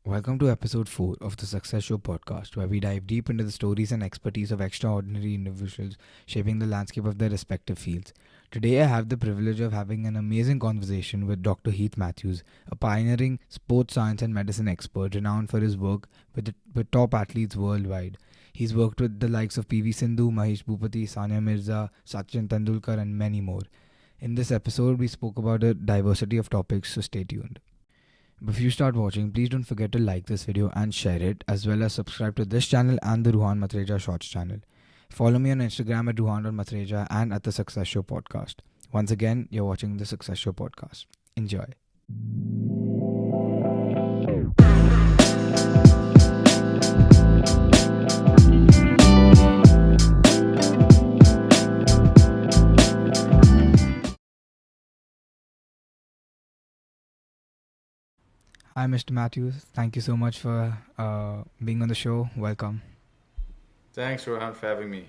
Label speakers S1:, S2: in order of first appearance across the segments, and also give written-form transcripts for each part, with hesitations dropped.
S1: Welcome to episode 4 of the Success Show podcast, where we dive deep into the stories and expertise of extraordinary individuals shaping the landscape of their respective fields. Today, I have the privilege of having an amazing conversation with Dr. Heath Mathews, a pioneering sports science and medicine expert renowned for his work with top athletes worldwide. He's worked with the likes of PV Sindhu, Mahesh Boopathi, Sania Mirza, Sachin Tendulkar, and many more. In this episode, we spoke about a diversity of topics, so stay tuned. Before you start watching, please don't forget to like this video and share it, as well as subscribe to this channel and the Ruhaan Mathreja Shorts channel. Follow me on Instagram at Ruhaan.Mathreja and at the Success Show podcast. Once again, you're watching the Success Show podcast. Enjoy. Hi, Mr. Mathews. Thank you so much for being on the show. Welcome.
S2: Thanks, Ruhaan, for having me.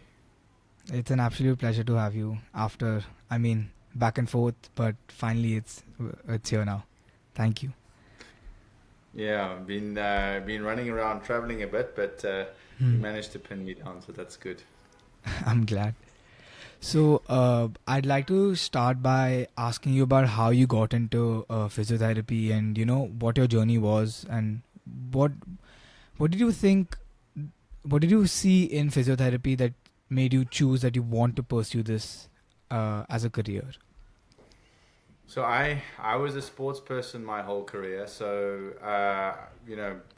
S1: It's an absolute pleasure to have you after, back and forth, but finally it's here now. Thank you.
S2: Yeah, I've been running around, traveling a bit, but you managed to pin me down, so that's good.
S1: I'm glad. So, I'd like to start by asking you about how you got into physiotherapy and, what your journey was and what did you think, what did you see in physiotherapy that made you choose that you want to pursue this as a career?
S2: So I was a sports person my whole career. So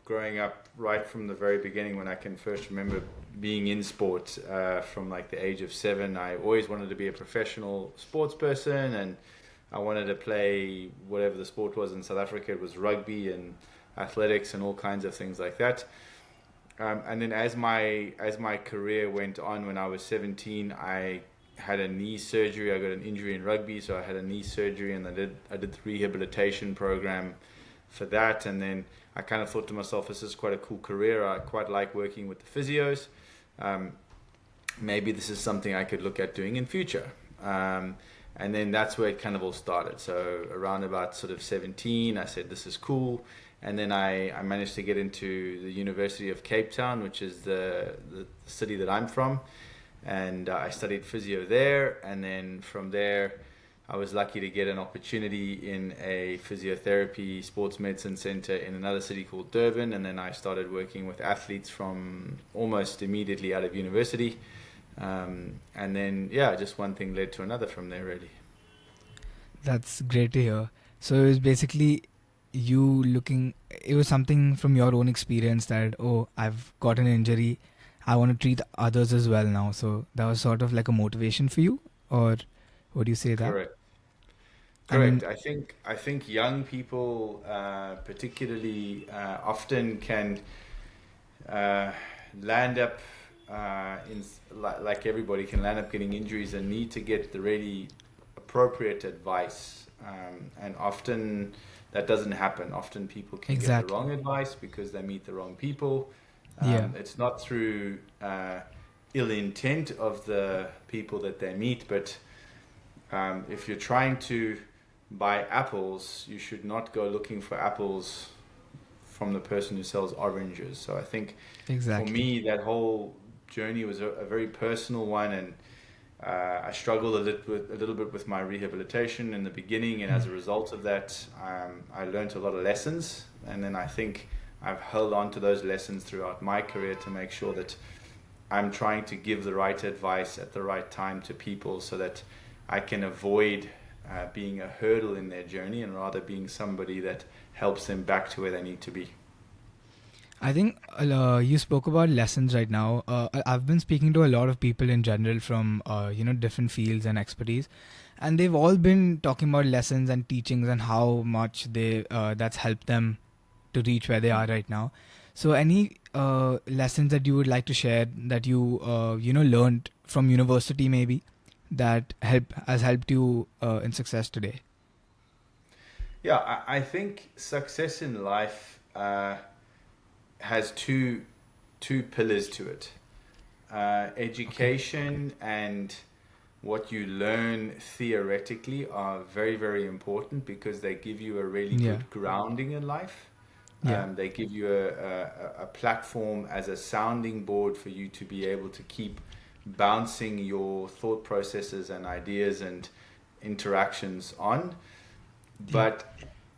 S2: growing up right from the very beginning, when I can first remember being in sport, from like the age of 7, I always wanted to be a professional sports person, and I wanted to play whatever the sport was. In South Africa, it was rugby and athletics and all kinds of things like that. And then as my career went on, when I was 17, I had a knee surgery. I got an injury in rugby, so I had a knee surgery, and I did the rehabilitation program for that. And then I kind of thought to myself, this is quite a cool career. I quite like working with the physios. Maybe this is something I could look at doing in future. And then that's where it kind of all started. So around about sort of 17, I said, this is cool. And then I managed to get into the University of Cape Town, which is the city that I'm from. And I studied physio there. And then from there, I was lucky to get an opportunity in a physiotherapy sports medicine center in another city called Durban. And then I started working with athletes from almost immediately out of university. And then, just one thing led to another from there, really.
S1: That's great to hear. So it was basically it was something from your own experience that, I've got an injury, I want to treat others as well now. So that was sort of like a motivation for you, or would you say that?
S2: Correct.
S1: I mean,
S2: Correct. I think young people, particularly, often can land up like everybody can land up getting injuries and need to get the really appropriate advice. And often that doesn't happen. Often people can get the
S1: exactly.
S2: wrong advice because they meet the wrong people.
S1: Yeah,
S2: It's not through ill intent of the people that they meet, but if you're trying to buy apples, you should not go looking for apples from the person who sells oranges. So I think for
S1: exactly.
S2: me, that whole journey was a very personal one, and I struggled a little bit with my rehabilitation in the beginning, and as a result of that, I learned a lot of lessons, and then I think I've held on to those lessons throughout my career to make sure that I'm trying to give the right advice at the right time to people, so that I can avoid being a hurdle in their journey, and rather being somebody that helps them back to where they need to be.
S1: I think you spoke about lessons right now. I've been speaking to a lot of people in general from different fields and expertise, and they've all been talking about lessons and teachings and how much that's helped them to reach where they are right now. So, any lessons that you would like to share that you learned from university maybe that has helped you in success today?
S2: Yeah, I think success in life has two pillars to it.
S1: Okay.
S2: Education and what you learn theoretically are very, very important, because they give you a really
S1: Yeah.
S2: good grounding in life.
S1: Yeah.
S2: They give you a platform as a sounding board for you to be able to keep bouncing your thought processes and ideas and interactions on. But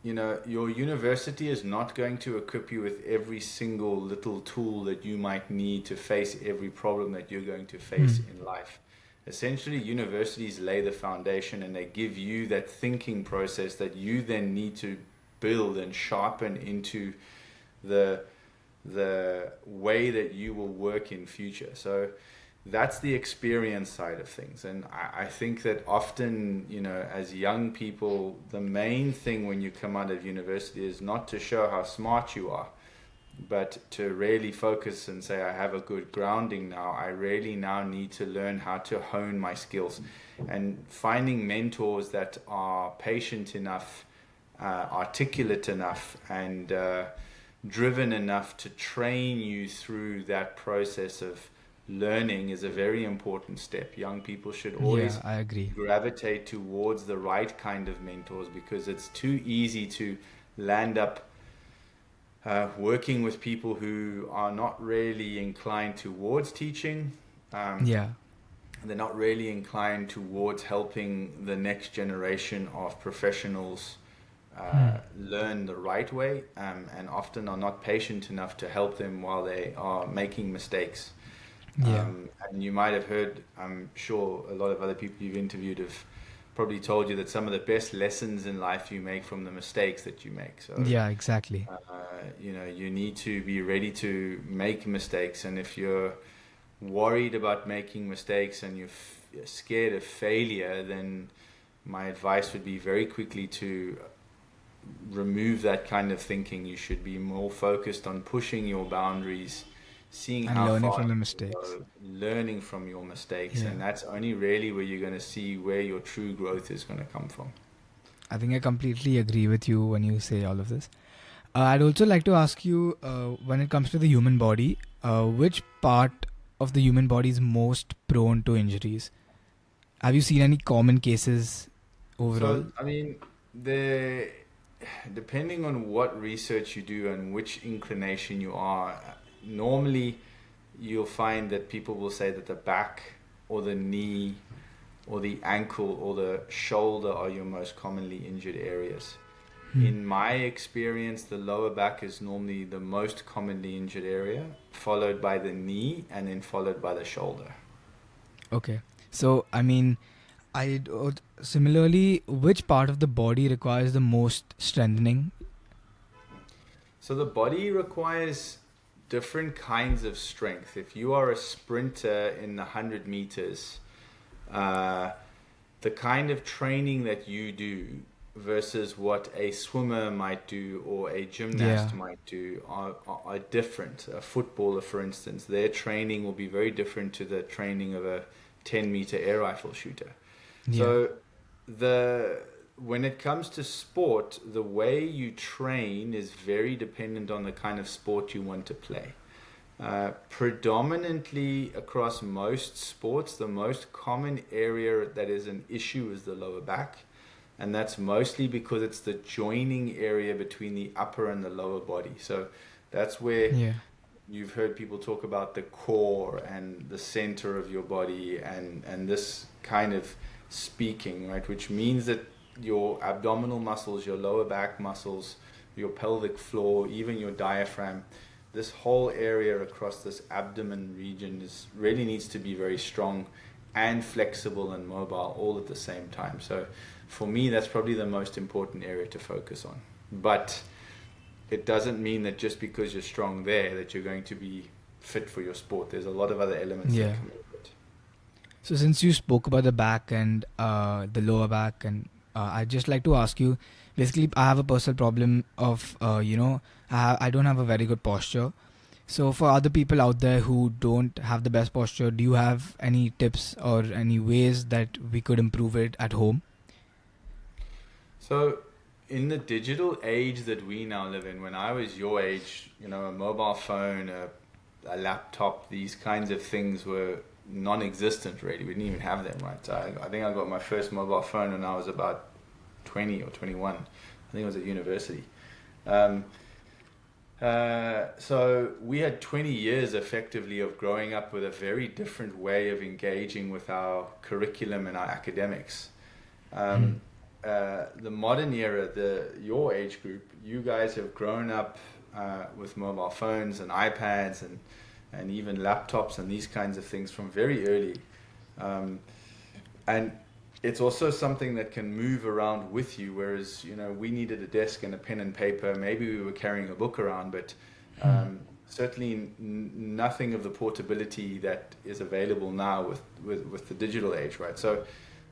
S2: your university is not going to equip you with every single little tool that you might need to face every problem that you're going to face in life. Essentially, universities lay the foundation and they give you that thinking process that you then need to build and sharpen into the way that you will work in future. So that's the experience side of things. And I think that often, as young people, the main thing when you come out of university is not to show how smart you are, but to really focus and say, I have a good grounding now. I really now need to learn how to hone my skills. And finding mentors that are patient enough, articulate enough, and driven enough to train you through that process of learning is a very important step. Young people should always
S1: I agree.
S2: gravitate towards the right kind of mentors, because it's too easy to land up working with people who are not really inclined towards teaching. They're not really inclined towards helping the next generation of professionals learn the right way, and often are not patient enough to help them while they are making mistakes. And you might have heard, I'm sure a lot of other people you've interviewed have probably told you that some of the best lessons in life you make from the mistakes that you make. So
S1: Exactly.
S2: you need to be ready to make mistakes, and if you're worried about making mistakes and you're scared of failure, then my advice would be very quickly to remove that kind of thinking. You should be more focused on pushing your boundaries, seeing
S1: And
S2: how
S1: learning
S2: far
S1: from the
S2: you
S1: mistakes.
S2: go, learning from your mistakes,
S1: Yeah.
S2: and that's only really where you're going to see where your true growth is going to come from.
S1: I think I completely agree with you when you say all of this. I'd also like to ask you, when it comes to the human body, which part of the human body is most prone to injuries? Have you seen any common cases overall?
S2: So, I mean, depending on what research you do and which inclination you are, normally you'll find that people will say that the back or the knee or the ankle or the shoulder are your most commonly injured areas. In my experience, the lower back is normally the most commonly injured area, followed by the knee, and then followed by the shoulder.
S1: Okay. So, I mean, similarly, which part of the body requires the most strengthening?
S2: So the body requires different kinds of strength. If you are a sprinter in the 100 meters, the kind of training that you do versus what a swimmer might do or a gymnast might do are different. A footballer, for instance, their training will be very different to the training of a 10-meter air rifle shooter. So when it comes to sport, the way you train is very dependent on the kind of sport you want to play. Predominantly across most sports, the most common area that is an issue is the lower back. And that's mostly because it's the joining area between the upper and the lower body. So that's where you've heard people talk about the core and the center of your body and this kind of speaking, right? Which means that your abdominal muscles, your lower back muscles, your pelvic floor, even your diaphragm, this whole area across this abdomen region really needs to be very strong and flexible and mobile all at the same time. So for me, that's probably the most important area to focus on. But it doesn't mean that just because you're strong there that you're going to be fit for your sport. There's a lot of other elements that come with it.
S1: So since you spoke about the back and the lower back, and I'd just like to ask you, basically I have a personal problem of, I don't have a very good posture. So for other people out there who don't have the best posture, do you have any tips or any ways that we could improve it at home?
S2: So in the digital age that we now live in, when I was your age, a mobile phone, a laptop, these kinds of things were non-existent really. We didn't even have them, right? So I think I got my first mobile phone when I was about 20 or 21. I think I was at university. So we had 20 years effectively of growing up with a very different way of engaging with our curriculum and our academics.
S1: Mm.
S2: Um, the modern era, your age group, you guys have grown up with mobile phones and iPads and even laptops and these kinds of things from very early. Um, and it's also something that can move around with you, whereas we needed a desk and a pen and paper. Maybe we were carrying a book around, but
S1: Mm.
S2: certainly nothing of the portability that is available now with the digital age, right? So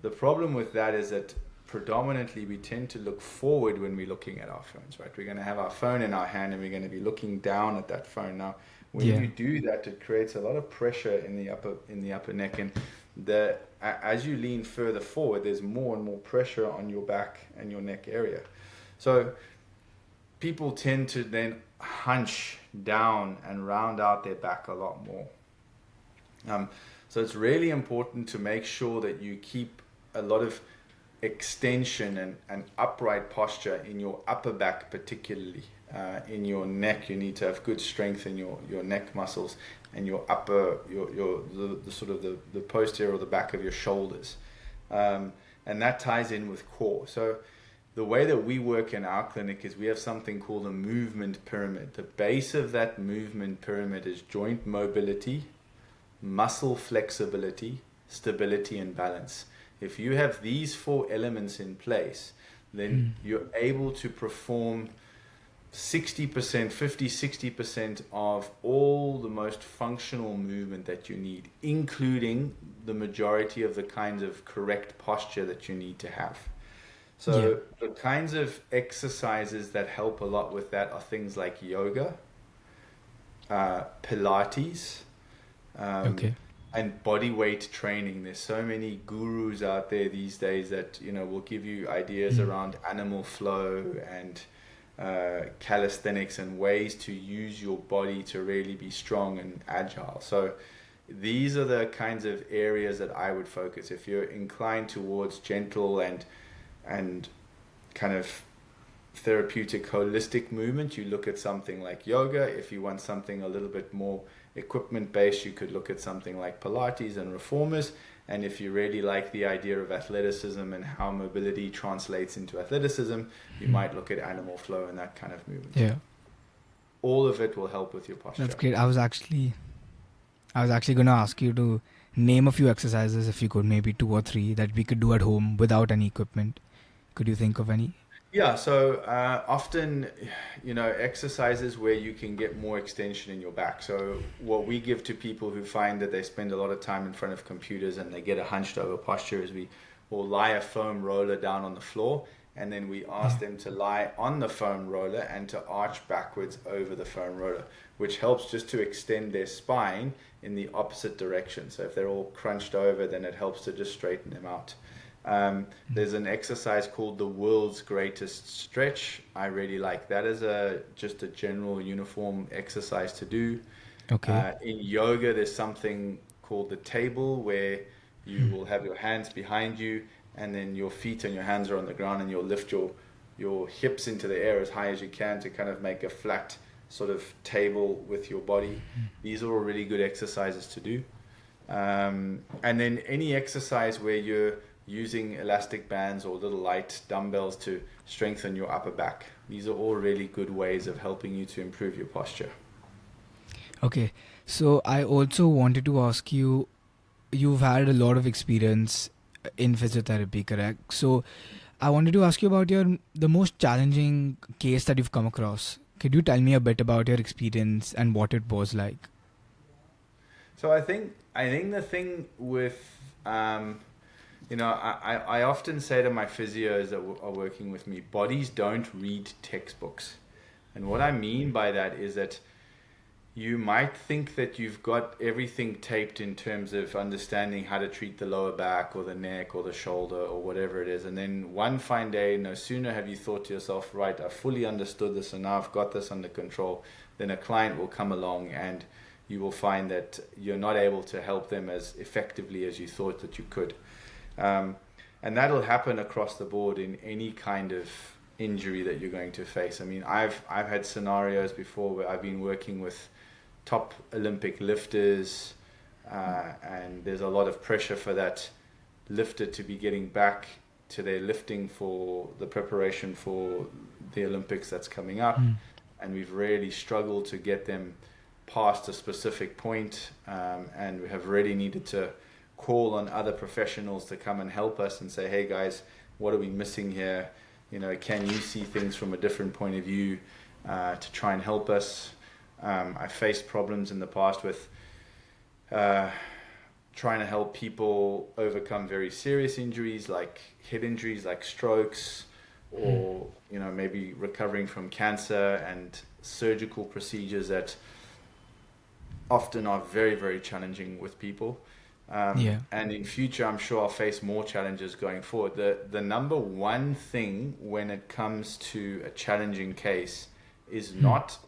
S2: the problem with that is that predominantly we tend to look forward when we're looking at our phones, right? We're going to have our phone in our hand and we're going to be looking down at that phone. Now when
S1: Yeah.
S2: you do that, it creates a lot of pressure in the upper neck, and as you lean further forward, there's more and more pressure on your back and your neck area. So people tend to then hunch down and round out their back a lot more. So it's really important to make sure that you keep a lot of extension and upright posture in your upper back, particularly. In your neck, you need to have good strength in your neck muscles and your upper, the sort of the posterior or the back of your shoulders. And that ties in with core. So the way that we work in our clinic is we have something called a movement pyramid. The base of that movement pyramid is joint mobility, muscle flexibility, stability, and balance. If you have these four elements in place, then you're able to perform 60%, 50-60% of all the most functional movement that you need, including the majority of the kinds of correct posture that you need to have. So the kinds of exercises that help a lot with that are things like yoga, Pilates,
S1: Okay.
S2: and body weight training. There's so many gurus out there these days that will give you ideas
S1: Mm.
S2: around animal flow and calisthenics and ways to use your body to really be strong and agile. So these are the kinds of areas that I would focus. If you're inclined towards gentle and kind of therapeutic holistic movement, you look at something like yoga. If you want something a little bit more equipment based, you could look at something like Pilates and reformers. And if you really like the idea of athleticism and how mobility translates into athleticism, you might look at animal flow and that kind of movement.
S1: Yeah.
S2: All of it will help with your posture.
S1: That's great. I was actually going to ask you to name a few exercises, if you could, maybe 2 or 3 that we could do at home without any equipment. Could you think of any?
S2: Yeah, so often, exercises where you can get more extension in your back. So what we give to people who find that they spend a lot of time in front of computers and they get a hunched over posture is we will lie a foam roller down on the floor, and then we ask them to lie on the foam roller and to arch backwards over the foam roller, which helps just to extend their spine in the opposite direction. So if they're all crunched over, then it helps to just straighten them out. There's an exercise called the world's greatest stretch. I really like that as just a general uniform exercise to do.
S1: Okay.
S2: In yoga, there's something called the table where you will have your hands behind you and then your feet and your hands are on the ground, and you'll lift your hips into the air as high as you can to kind of make a flat sort of table with your body. These are all really good exercises to do. And then any exercise where you're using elastic bands or little light dumbbells to strengthen your upper back. These are all really good ways of helping you to improve your posture.
S1: Okay. So I also wanted to ask you, you've had a lot of experience in physiotherapy, correct? So I wanted to ask you about the most challenging case that you've come across. Could you tell me a bit about your experience and what it was like?
S2: So I think the thing with I often say to my physios that are working with me, bodies don't read textbooks. And what I mean by that is that you might think that you've got everything taped in terms of understanding how to treat the lower back or the neck or the shoulder or whatever it is. And then one fine day, no sooner have you thought to yourself, right, I fully understood this and now I've got this under control, then a client will come along and you will find that you're not able to help them as effectively as you thought that you could. And that'll happen across the board in any kind of injury that you're going to face. I mean, I've had scenarios before where I've been working with top Olympic lifters, and there's a lot of pressure for that lifter to be getting back to their lifting for the preparation for the Olympics that's coming up, and we've really struggled to get them past a specific point, and we have really needed to call on other professionals to come and help us and say, hey guys, what are we missing here? You know, can you see things from a different point of view, to try and help us? I faced problems in the past with trying to help people overcome very serious injuries like head injuries, like strokes, or you know, maybe recovering from cancer and surgical procedures that often are very, very challenging with people. And in future, I'm sure I'll face more challenges going forward. The number one thing when it comes to a challenging case is not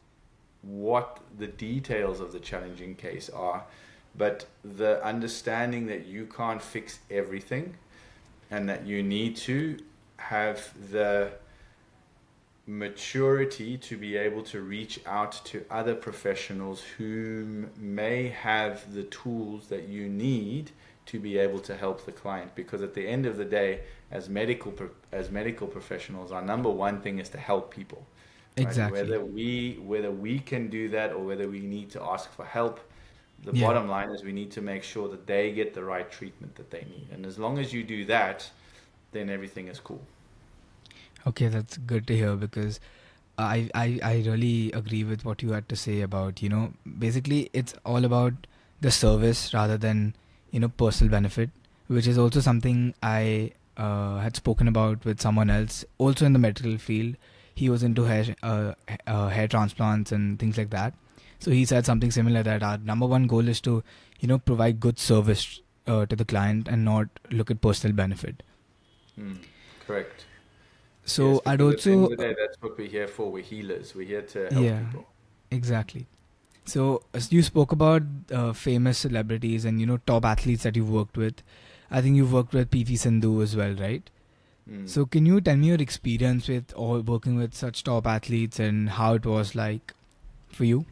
S2: what the details of the challenging case are, but the understanding that you can't fix everything and that you need to have the maturity to be able to reach out to other professionals who may have the tools that you need to be able to help the client. Because at the end of the day, as medical professionals, our number one thing is to help people. Right?
S1: Exactly.
S2: Whether we can do that or whether we need to ask for help, the bottom line is we need to make sure that they get the right treatment that they need. And as long as you do that, then everything is cool.
S1: Okay, that's good to hear, because I really agree with what you had to say about, you know, basically it's all about the service rather than, you know, personal benefit, which is also something I had spoken about with someone else, also in the medical field. He was into hair transplants and things like that. So he said something similar, that our number one goal is to, you know, provide good service to the client and not look at personal benefit.
S2: Correct.
S1: So
S2: yes,
S1: I'd
S2: because at the end
S1: also,
S2: of the day, that's what we're here for. We're healers. We're here to help people.
S1: exactly. So as you spoke about famous celebrities and, you know, top athletes that you've worked with. I think you've worked with PV Sindhu as well, right? So can you tell me your experience with all working with such top athletes and how it was like for you?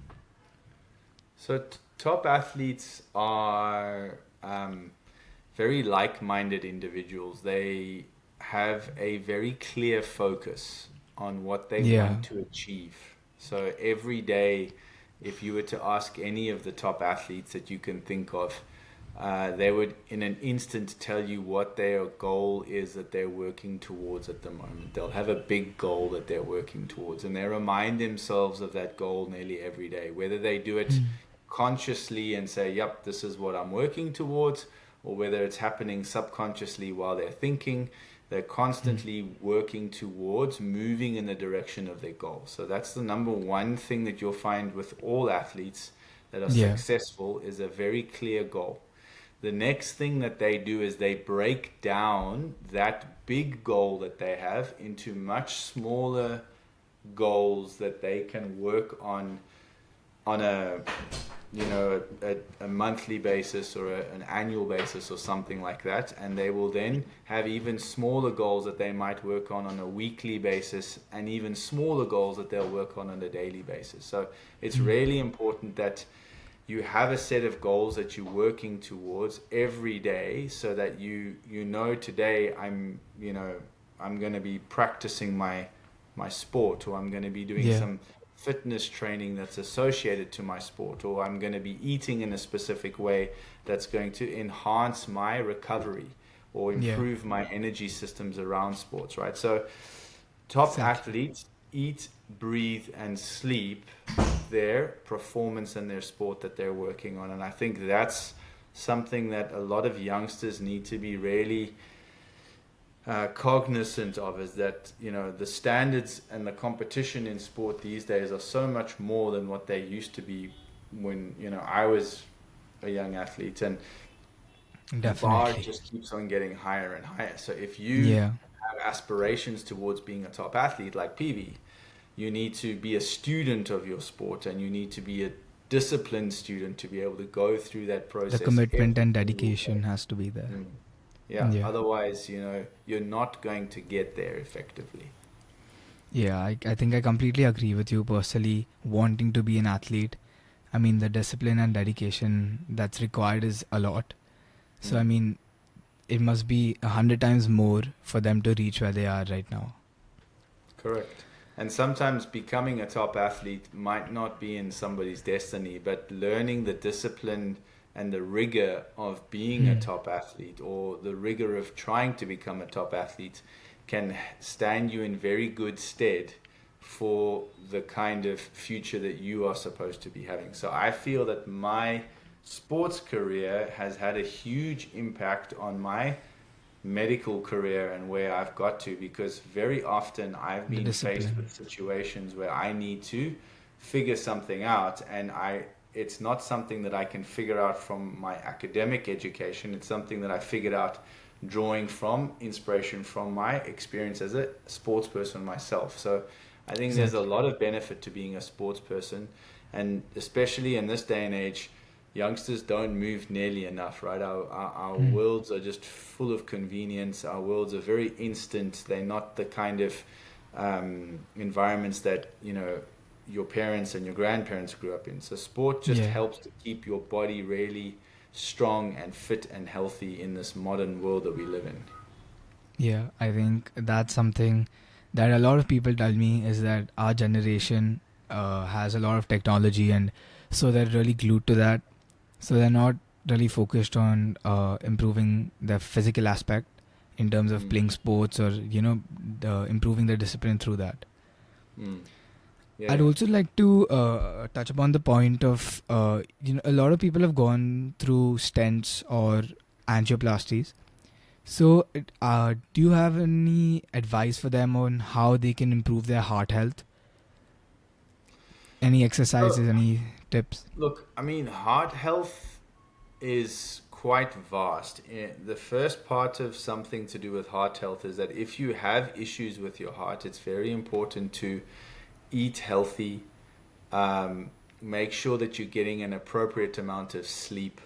S2: So top athletes are very like-minded individuals. They have a very clear focus on what they want to achieve. So every day, if you were to ask any of the top athletes that you can think of, they would in an instant tell you what their goal is that they're working towards at the moment. They'll have a big goal that they're working towards, and they remind themselves of that goal nearly every day, whether they do it consciously and say, yep, this is what I'm working towards, or whether it's happening subconsciously while they're thinking. They're constantly working towards moving in the direction of their goal. So that's the number one thing that you'll find with all athletes that are successful, is a very clear goal. The next thing that they do is they break down that big goal that they have into much smaller goals that they can work on a, you know, a monthly basis or an annual basis or something like that. And they will then have even smaller goals that they might work on a weekly basis, and even smaller goals that they'll work on a daily basis. So it's really important that you have a set of goals that you're working towards every day, so that you know, today I'm going to be practicing my sport, or I'm going to be doing some fitness training that's associated to my sport, or I'm going to be eating in a specific way that's going to enhance my recovery or improve my energy systems around sports, right? So top athletes eat, breathe, and sleep their performance and their sport that they're working on. And I think that's something that a lot of youngsters need to be really cognizant of, is that, you know, the standards and the competition in sport these days are so much more than what they used to be when, you know, I was a young athlete, and the bar just keeps on getting higher and higher. So if you have aspirations towards being a top athlete like PV, you need to be a student of your sport, and you need to be a disciplined student to be able to go through that process.
S1: The commitment and dedication has to be there.
S2: Yeah, otherwise, you know, you're not going to get there effectively.
S1: Yeah, I think I completely agree with you personally. Wanting to be an athlete, I mean, the discipline and dedication that's required is a lot. So, I
S2: Mm.
S1: mean, it must be 100 times more for them to reach where they are right now.
S2: Correct. And sometimes becoming a top athlete might not be in somebody's destiny, but learning the discipline and the rigor of being a
S1: Hmm.
S2: top athlete, or the rigor of trying to become a top athlete, can stand you in very good stead for the kind of future that you are supposed to be having. So I feel that my sports career has had a huge impact on my medical career and where I've got to, because very often I've
S1: The
S2: been faced with
S1: discipline.
S2: situations where I need to figure something out, and I it's not something that I can figure out from my academic education. It's something that I figured out drawing from inspiration from my experience as a sports person myself. So I think there's a
S1: Exactly.
S2: lot of benefit to being a sports person, and especially in this day and age, youngsters don't move nearly enough, right? Our
S1: Hmm.
S2: worlds are just full of convenience. Our worlds are very instant. They're not the kind of environments that, your parents and your grandparents grew up in. So sport just
S1: Yeah.
S2: helps to keep your body really strong and fit and healthy in this modern world that we live in.
S1: Yeah, I think that's something that a lot of people tell me is that our generation has a lot of technology, and so they're really glued to that. So they're not really focused on improving the physical aspect in terms of
S2: Mm,
S1: playing sports or improving their discipline through that.
S2: mm,
S1: I'd
S2: yeah.
S1: also like to touch upon the point of a lot of people have gone through stents or angioplasties. So, do you have any advice for them on how they can improve their heart health? Any
S2: So,
S1: exercises, any tips?
S2: look, I mean, heart health is quite vast. The first part of something to do with heart health is that if you have issues with your heart, it's very important to eat healthy, um, make sure that you're getting an appropriate amount of sleep,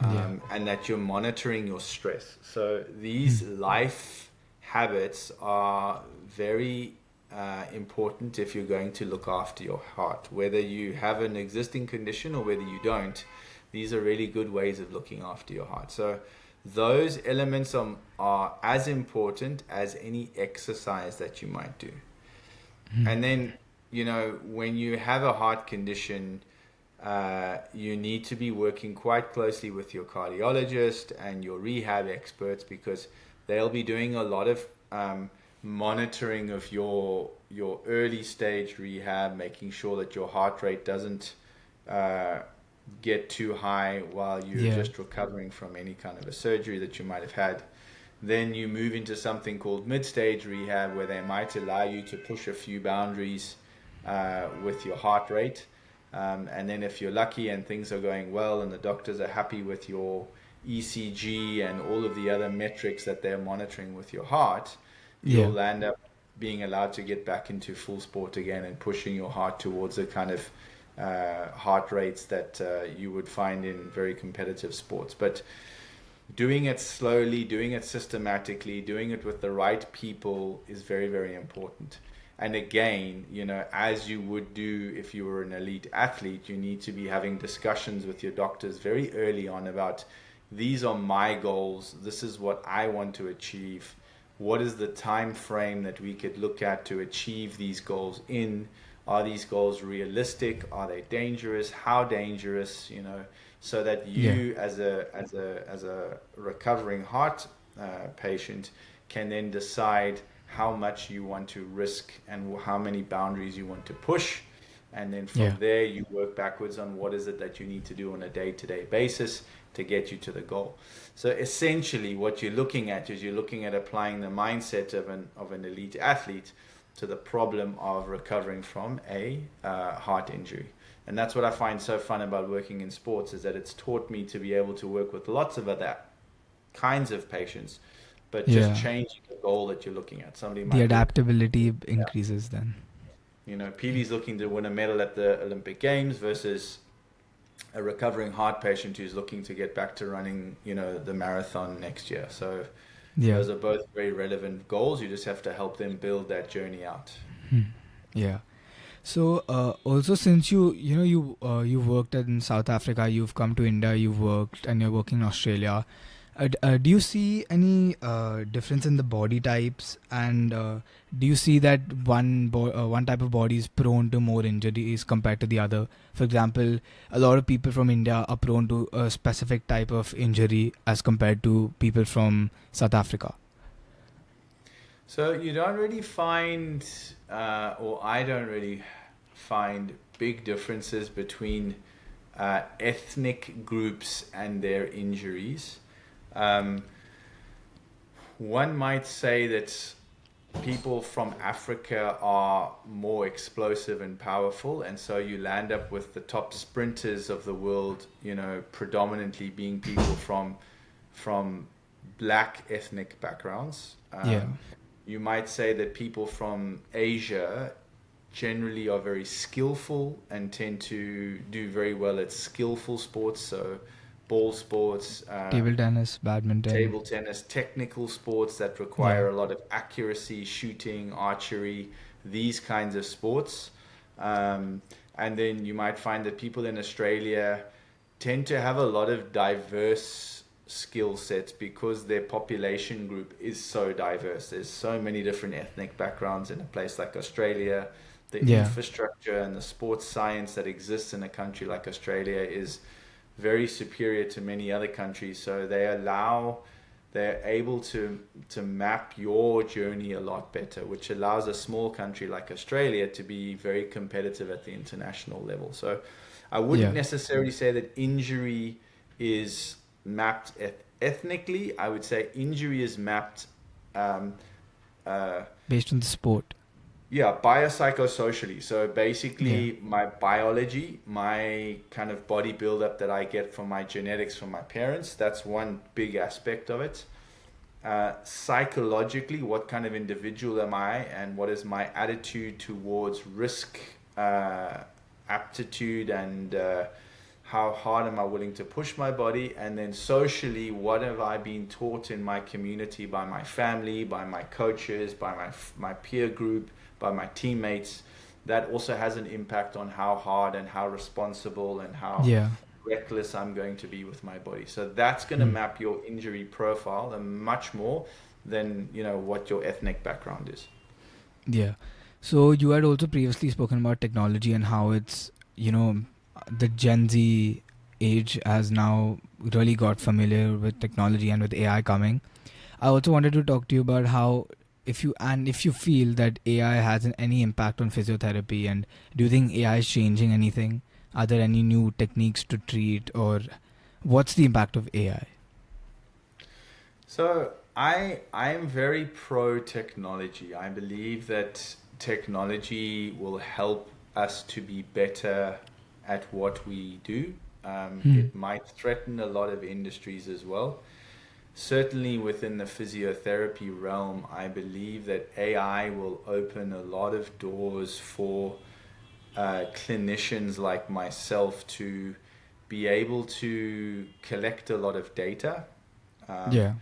S1: Yeah.
S2: and that you're monitoring your stress. So
S1: Hmm.
S2: these life habits are very important if you're going to look after your heart. Whether you have an existing condition or whether you don't, these are really good ways of looking after your heart. So those elements are as important as any exercise that you might do.
S1: Hmm.
S2: And then, when you have a heart condition, you need to be working quite closely with your cardiologist and your rehab experts, because they'll be doing a lot of monitoring of your early stage rehab, making sure that your heart rate doesn't uh, get too high while you're
S1: Yeah.
S2: just recovering from any kind of a surgery that you might have had. Then you move into something called mid-stage rehab, where they might allow you to push a few boundaries with your heart rate. And then if you're lucky and things are going well and the doctors are happy with your ECG and all of the other metrics that they're monitoring with your heart,
S1: Yeah.
S2: you'll end up being allowed to get back into full sport again and pushing your heart towards the kind of heart rates that you would find in very competitive sports. But doing it slowly, doing it systematically, doing it with the right people is very, very important. And again, as you would do if you were an elite athlete, you need to be having discussions with your doctors very early on about, these are my goals, this is what I want to achieve. What is the time frame that we could look at to achieve these goals in? Are these goals realistic? Are they dangerous? How dangerous? So that
S1: Yeah.
S2: you, as a recovering heart patient, can then decide how much you want to risk and how many boundaries you want to push, and then
S1: Yeah.
S2: from there you work backwards on what is it that you need to do on a day-to-day basis to get you to the goal. So essentially what you're looking at is you're looking at applying the mindset of an elite athlete to the problem of recovering from a heart injury. And that's what I find so fun about working in sports, is that it's taught me to be able to work with lots of other kinds of patients, but just
S1: Yeah.
S2: changing the goal that you're looking at. Somebody
S1: The
S2: might look,
S1: adaptability
S2: yeah,
S1: increases then. Yeah.
S2: PV's looking to win a medal at the Olympic Games versus a recovering heart patient who's looking to get back to running, the marathon next year. So
S1: Yeah.
S2: those are both very relevant goals. You just have to help them build that journey out.
S1: Hmm. Yeah. So also since you worked in South Africa, you've come to India, you've worked and you're working in Australia. Do you see any difference in the body types, and do you see that one type of body is prone to more injuries compared to the other? For example, a lot of people from India are prone to a specific type of injury as compared to people from South Africa.
S2: So you don't really find, or I don't really find big differences between ethnic groups and their injuries. Um, One might say that people from Africa are more explosive and powerful, and so you land up with the top sprinters of the world, predominantly being people from black ethnic backgrounds.
S1: Yeah.
S2: You might say that people from Asia generally are very skillful and tend to do very well at skillful sports, so ball sports,
S1: Table tennis, badminton.
S2: table tennis, technical sports that
S1: Yeah.
S2: require a lot of accuracy, shooting, archery, these kinds of sports. Um, and then you might find that people in Australia tend to have a lot of diverse skill sets because their population group is so diverse. There's so many different ethnic backgrounds in a place like Australia. The
S1: Yeah.
S2: infrastructure and the sports science that exists in a country like Australia is very superior to many other countries. So they're able to map your journey a lot better, which allows a small country like Australia to be very competitive at the international level. So I wouldn't
S1: Yeah.
S2: necessarily say that injury is mapped ethnically. I would say injury is mapped um, uh,
S1: Based on the sport.
S2: yeah, biopsychosocially. So
S1: Yeah.
S2: basically, my biology, my kind of body buildup that I get from my genetics from my parents, that's one big aspect of it. Psychologically, what kind of individual am I, and what is my attitude towards risk, uh, aptitude, and how hard am I willing to push my body? And then socially, what have I been taught in my community by my family, by my coaches, by my peer group, by my teammates? That also has an impact on how hard and how responsible and how
S1: Yeah.
S2: reckless I'm going to be with my body. So that's going to
S1: Hmm.
S2: map your injury profile and much more than what your ethnic background is.
S1: Yeah. So you had also previously spoken about technology and how the Gen Z age has now really got familiar with technology and with AI coming. I also wanted to talk to you about how if you feel that AI has any impact on physiotherapy, and do you think AI is changing anything? Are there any new techniques to treat, or what's the impact of AI?
S2: So I am very pro technology. I believe that technology will help us to be better at what we do.
S1: Hmm.
S2: It might threaten a lot of industries as well. Certainly within the physiotherapy realm, I believe that AI will open a lot of doors for clinicians like myself to be able to collect a lot of data. Um,
S1: Yeah.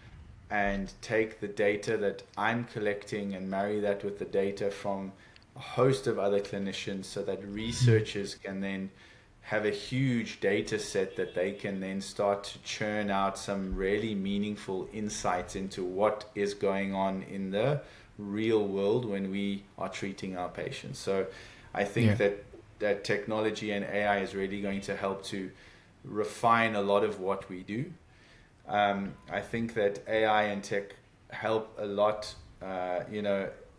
S2: and take the data that I'm collecting and marry that with the data from a host of other clinicians so that
S1: Hmm.
S2: researchers can then have a huge data set that they can then start to churn out some really meaningful insights into what is going on in the real world when we are treating our patients. So I think
S1: Yeah.
S2: that technology and AI is really going to help to refine a lot of what we do. I think that AI and tech help a lot.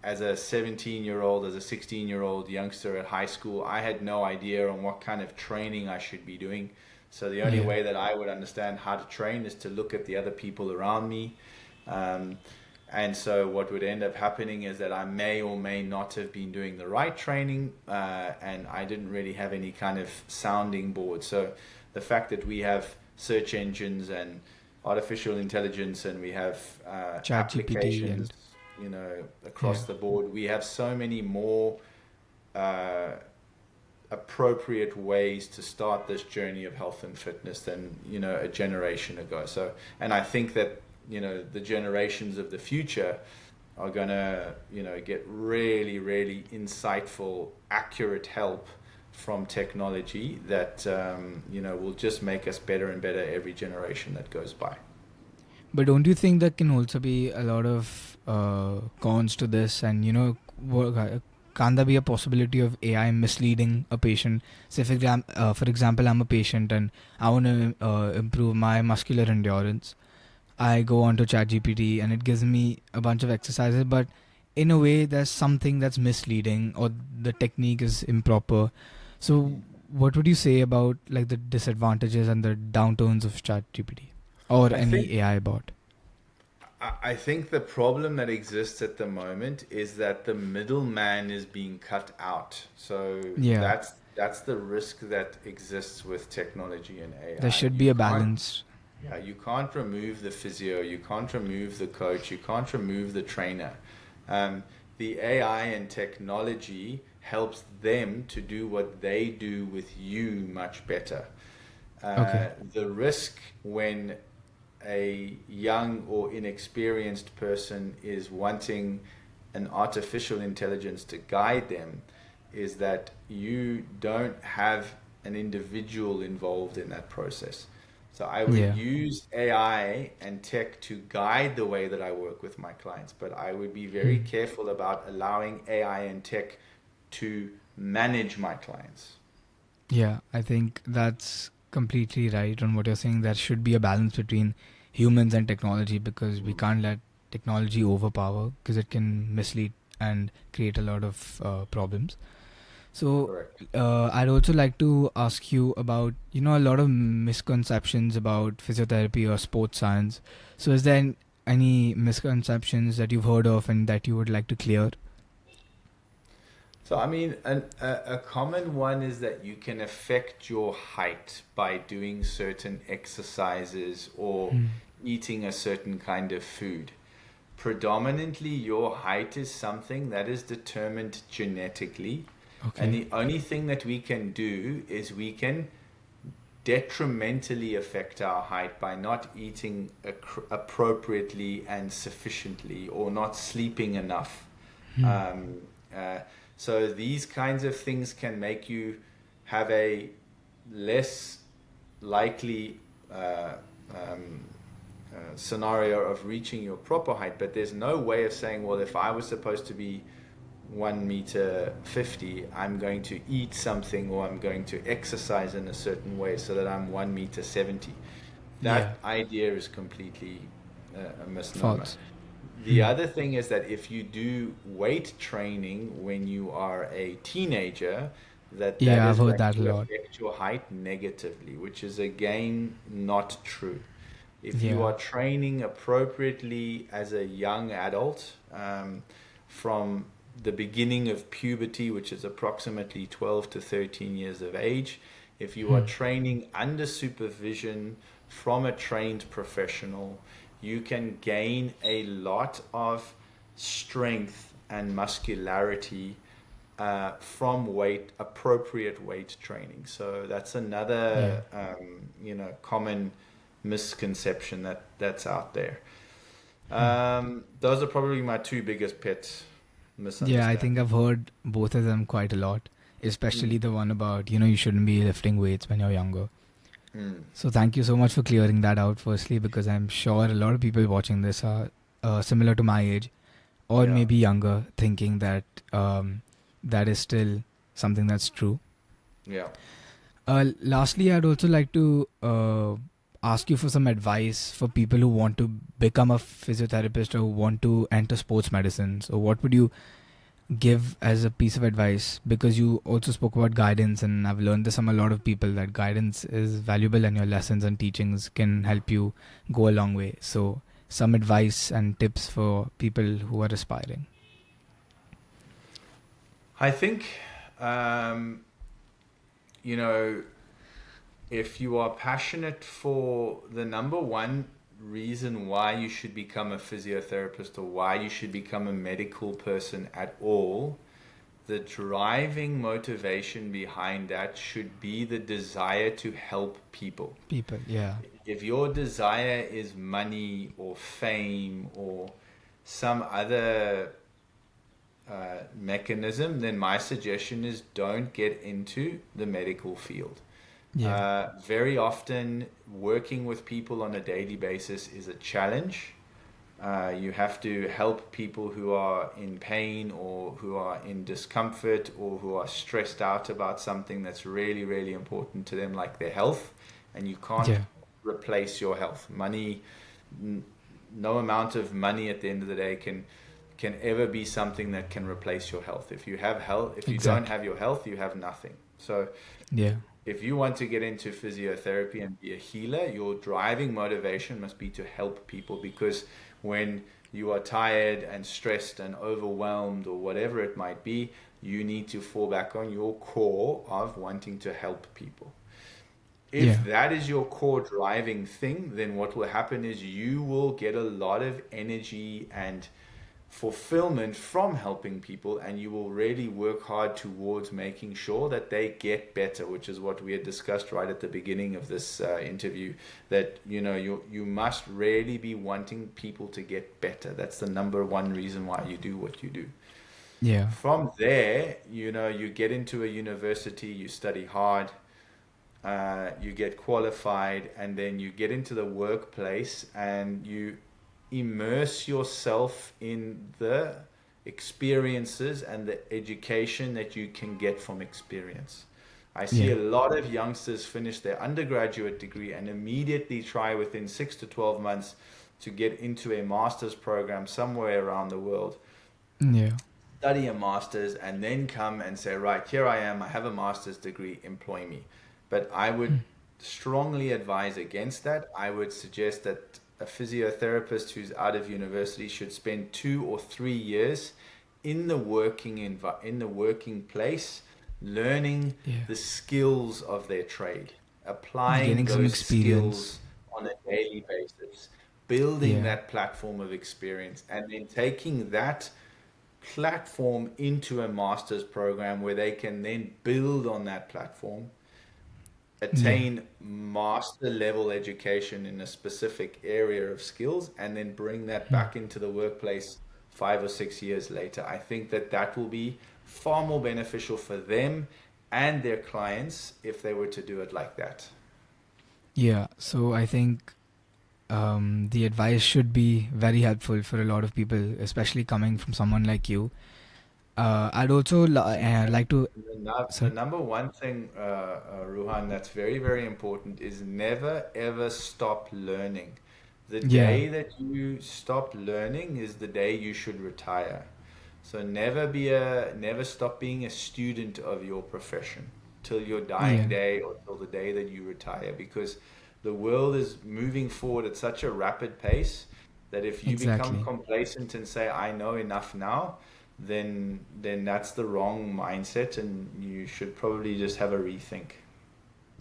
S2: As a 17-year-old, as a 16-year-old youngster at high school, I had no idea on what kind of training I should be doing. So the only
S1: Yeah.
S2: way that I would understand how to train is to look at the other people around me. Um, and so what would end up happening is that I may or may not have been doing the right training, and I didn't really have any kind of sounding board. So the fact that we have search engines and artificial intelligence and we have
S1: Chat GPT
S2: applications,
S1: and
S2: across
S1: yeah.
S2: the board, we have so many more uh, appropriate ways to start this journey of health and fitness than a generation ago. So, and I think that the generations of the future are going to, get really, really insightful, accurate help from technology that, will just make us better and better every generation that goes by.
S1: But don't you think there can also be a lot of cons to this? And, can there be a possibility of AI misleading a patient? Say, for example, I'm a patient and I want to improve my muscular endurance. I go onto ChatGPT and it gives me a bunch of exercises, but in a way, there's something that's misleading or the technique is improper. So, what would you say about like the disadvantages and the downturns of ChatGPT or
S2: I
S1: any
S2: think
S1: AI bot?
S2: I think the problem that exists at the moment is that the middleman is being cut out. So
S1: Yeah,
S2: that's the risk that exists with technology and
S1: there
S2: AI.
S1: should be a balance.
S2: Yeah, you can't remove the physio, you can't remove the coach, you can't remove the trainer. Um, the AI and technology helps them to do what they do with you much better.
S1: Okay.
S2: The risk when a young or inexperienced person is wanting an artificial intelligence to guide them is that you don't have an individual involved in that process. So I would
S1: Yeah.
S2: use AI and tech to guide the way that I work with my clients, but I would be very
S1: Hmm.
S2: careful about allowing AI and tech to manage my clients.
S1: Yeah, I think that's completely right on what you're saying. There should be a balance between humans and technology because we can't let technology overpower because it can mislead and create a lot of problems. So,
S2: Correct.
S1: I'd also like to ask you about, a lot of misconceptions about physiotherapy or sports science. So, is there any misconceptions that you've heard of and that you would like to clear?
S2: So, I mean, a common one is that you can affect your height by doing certain exercises or
S1: Hmm.
S2: eating a certain kind of food. Predominantly, your height is something that is determined genetically, and
S1: Okay.
S2: the only thing that we can do is we can detrimentally affect our height by not eating appropriately and sufficiently or not sleeping enough.
S1: Hmm.
S2: Um, uh, so these kinds of things can make you have a less likely scenario of reaching your proper height. But there's no way of saying, well, if I was supposed to be 1 meter 50, I'm going to eat something or I'm going to exercise in a certain way so that I'm 1 meter 70.
S1: Yeah.
S2: That idea is completely a misnomer.
S1: False.
S2: The
S1: Hmm.
S2: other thing is that if you do weight training when you are a teenager, that
S1: Yeah, I've
S2: is
S1: heard
S2: going
S1: that a
S2: to
S1: lot.
S2: affect your height negatively, which is again not true. If you
S1: Yeah.
S2: are training appropriately as a young adult, from the beginning of puberty, which is approximately 12 to 13 years of age, if you are
S1: Hmm.
S2: training under supervision from a trained professional, you can gain a lot of strength and muscularity from appropriate weight training. So that's
S1: Yeah.
S2: another, common misconception that's out there.
S1: Hmm.
S2: Those are probably my two biggest pet
S1: Yeah, I think
S2: misunderstandings.
S1: I've heard both of them quite a lot, especially
S2: Mm.
S1: the one about, you shouldn't be lifting weights when you're younger.
S2: Mm.
S1: So thank you so much for clearing that out, firstly, because I'm sure a lot of people watching this are similar to my age or
S2: Yeah,
S1: maybe younger, thinking that that is still something that's true.
S2: yeah.
S1: Lastly, I'd also like to ask you for some advice for people who want to become a physiotherapist or who want to enter sports medicine. So, what would you give as a piece of advice? Because you also spoke about guidance, and I've learned this from a lot of people that guidance is valuable and your lessons and teachings can help you go a long way. So, some advice and tips for people who are aspiring.
S2: I think, um, you know, if you are passionate for the number one reason why you should become a physiotherapist or why you should become a medical person at all, the driving motivation behind that should be the desire to help people.
S1: People, yeah.
S2: If your desire is money or fame or some other mechanism, then my suggestion is don't get into the medical field.
S1: Yeah.
S2: Very often, working with people on a daily basis is a challenge. You have to help people who are in pain or who are in discomfort or who are stressed out about something that's really, really important to them, like their health. And you can't
S1: Yeah.
S2: replace your health. Money, no amount of money at the end of the day can ever be something that can replace your health. If you have health, if you don't
S1: Exactly.
S2: have your health, you have nothing. So
S1: Yeah.
S2: if you want to get into physiotherapy and be a healer, your driving motivation must be to help people, because when you are tired and stressed and overwhelmed or whatever it might be, you need to fall back on your core of wanting to help people.
S1: Yeah.
S2: If that is your core driving thing, then what will happen is you will get a lot of energy and fulfillment from helping people, and you will really work hard towards making sure that they get better, which is what we had discussed right at the beginning of this interview, that you must really be wanting people to get better. That's the number one reason why you do what you do.
S1: Yeah.
S2: From there, you get into a university, you study hard, you get qualified, and then you get into the workplace and you immerse yourself in the experiences and the education that you can get from experience. I see
S1: Yeah.
S2: a lot of youngsters finish their undergraduate degree and immediately try within 6 to 12 months to get into a master's program somewhere around the world,
S1: Yeah.
S2: study a master's, and then come and say, right, here I am, I have a master's degree, employ me. But I would strongly advise against that. I would suggest that a physiotherapist who's out of university should spend 2 or 3 years in the in the working place, learning
S1: Yeah.
S2: the skills of their trade, applying
S1: Gaining some
S2: those
S1: experience.
S2: skills on a daily basis, building
S1: Yeah.
S2: that platform of experience, and then taking that platform into a master's program where they can then build on that platform,
S1: Yeah.
S2: attain master level education in a specific area of skills, and then bring that back into the workplace 5 or 6 years later. I think that that will be far more beneficial for them and their clients if they were to do it like that.
S1: Yeah. So I think the advice should be very helpful for a lot of people, especially coming from someone like you. I'd also like to.
S2: The
S1: Sorry.
S2: number one thing, Ruhan, that's very, very important is never ever stop learning. The
S1: Yeah.
S2: day that you stop learning is the day you should retire. So never stop being a student of your profession till your dying
S1: Yeah.
S2: day or till the day that you retire, because the world is moving forward at such a rapid pace that if you become
S1: Exactly.
S2: complacent and say I know enough now, then that's the wrong mindset, and you should probably just have a rethink.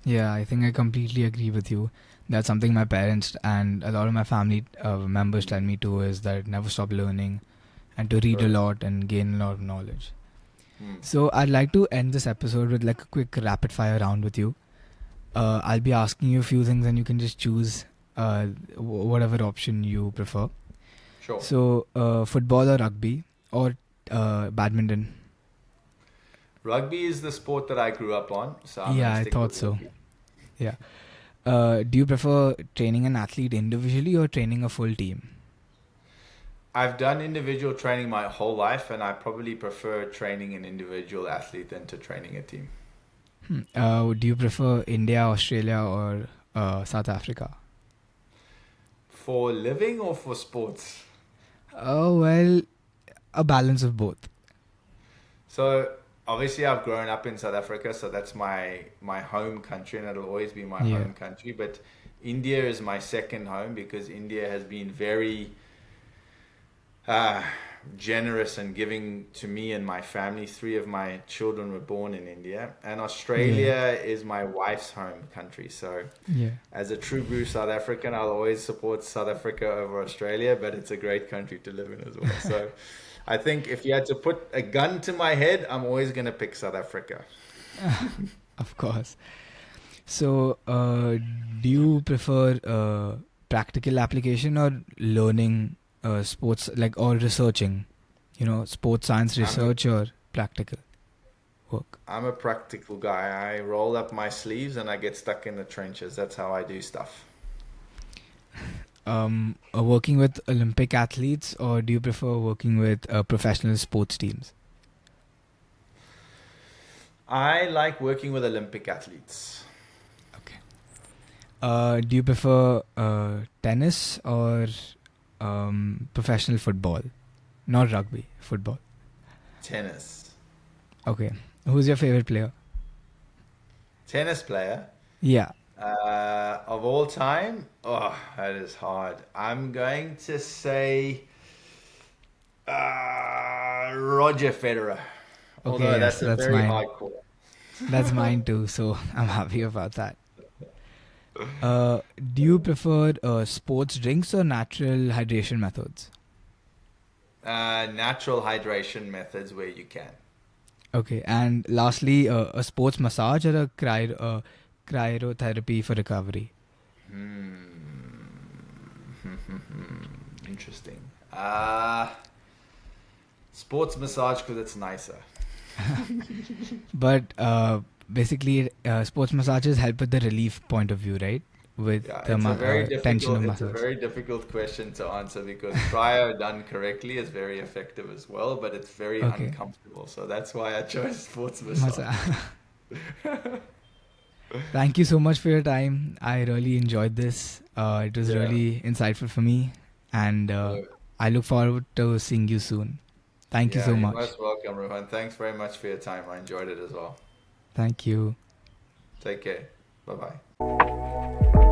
S1: Yeah. I think I completely agree with you. That's something my parents and a lot of my family members tell me too, is that never stop learning and to read a
S2: Correct.
S1: lot and gain a lot of knowledge.
S2: Hmm.
S1: So I'd like to end this episode with like a quick rapid fire round with you. I'll be asking you a few things and you can just choose whatever option you prefer.
S2: Sure.
S1: So, football or rugby or badminton?
S2: Rugby is the sport that I grew up on, so I'm
S1: Yeah,
S2: gonna
S1: I
S2: stick
S1: thought
S2: with
S1: so.
S2: rugby.
S1: Yeah. Do you prefer training an athlete individually or training a full team?
S2: I've done individual training my whole life, and I probably prefer training an individual athlete than to training a team.
S1: Do you prefer India, Australia, or South Africa?
S2: For living or for sports?
S1: Oh, well, a balance of both.
S2: So obviously I've grown up in South Africa, so that's my home country, and it'll always be my
S1: Yeah,
S2: home country. But India is my second home because India has been very uh, generous and giving to me and my family. Three of my children were born in India, and
S1: yeah,
S2: Australia is my wife's home country. So
S1: yeah.
S2: as a true blue South African, I'll always support South Africa over Australia, but it's a great country to live in as well. So I think if you had to put a gun to my head, I'm always going to pick South Africa.
S1: Of course. So, do you prefer practical application or learning sports, like, or researching? Sports science research or practical work?
S2: I'm a practical guy. I roll up my sleeves and I get stuck in the trenches. That's how I do stuff.
S1: Working with Olympic athletes, or do you prefer working with professional sports teams?
S2: I like working with Olympic athletes.
S1: Okay. Do you prefer tennis or professional football? Not rugby, football.
S2: Tennis.
S1: Okay. Who's your favorite player?
S2: Tennis player.
S1: Yeah.
S2: Of all time? Oh, that is hard. I'm going to say Roger Federer.
S1: Okay,
S2: Although
S1: yes,
S2: that's a
S1: that's
S2: very
S1: mine.
S2: hard call.
S1: That's mine too, so I'm happy about that. Do you prefer sports drinks or natural hydration methods?
S2: Natural hydration methods where you can.
S1: Okay, and lastly, a sports massage or a cryotherapy for recovery?
S2: Interesting. Sports massage because it's nicer.
S1: But basically, sports massages help with the relief point of view, right? With
S2: Yeah,
S1: the tension of
S2: it's a
S1: muscles.
S2: very difficult question to answer because cryo done correctly is very effective as well, but it's very
S1: Okay.
S2: uncomfortable. So that's why I chose sports massage.
S1: Massa- Thank you so much for your time. I really enjoyed this. It was
S2: Yeah.
S1: really insightful for me, and
S2: Uh,
S1: I look forward to seeing you soon. Thank you
S2: yeah,
S1: so
S2: you're
S1: much.
S2: most welcome, Ruhaan. Thanks very much for your time. I enjoyed it as well.
S1: Thank you.
S2: Take care. Bye bye.